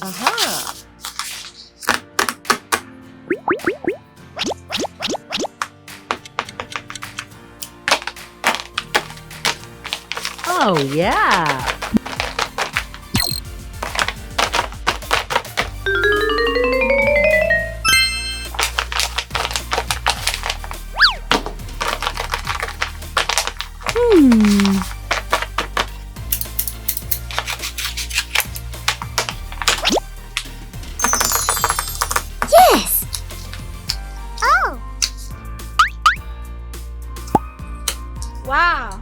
Aha! Oh, yeah! Yes! Oh! Wow!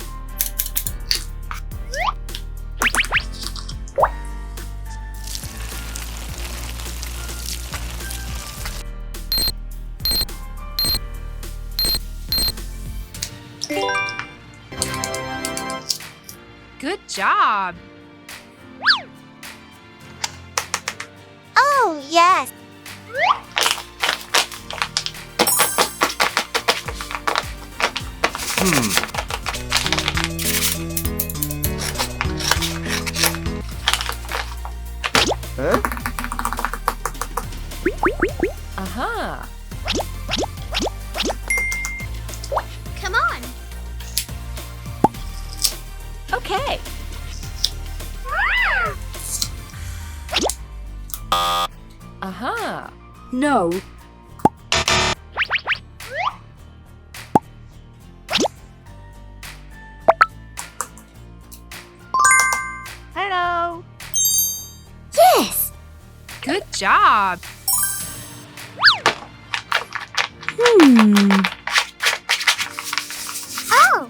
Good job! Oh, yes! Huh? Aha! Come on! Okay. Aha! No. Hello! Yes! Good job! Oh!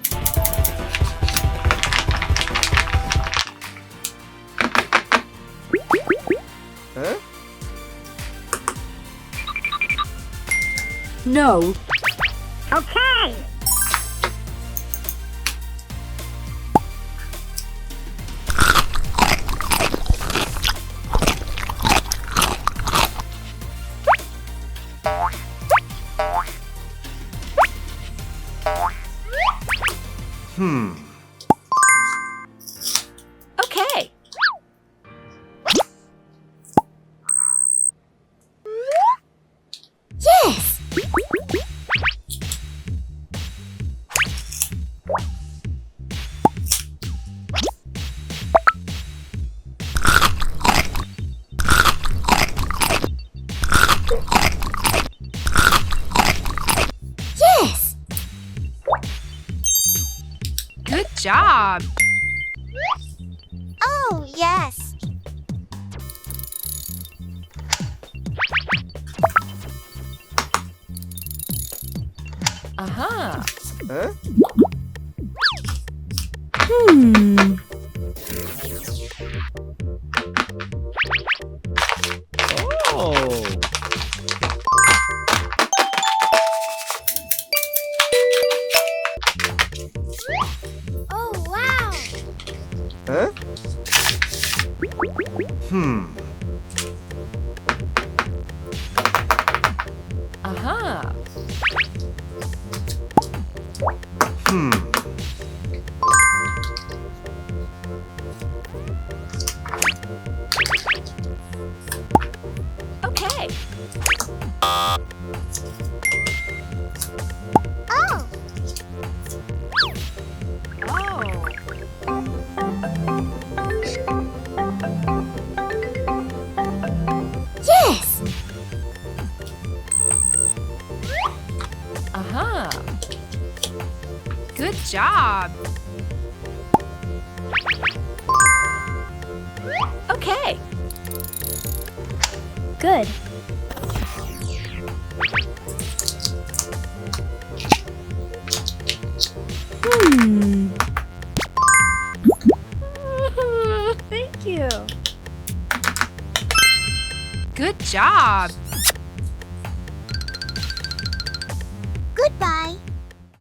Huh? No. Okay! Okay. Yes! Yes! Good job! Oh, yes! Aha! Huh? Oh! Oh, wow! Huh? Aha! Okay. Oh! Oh. Yes! Aha! Good job! Okay. Good. Thank you. Good job!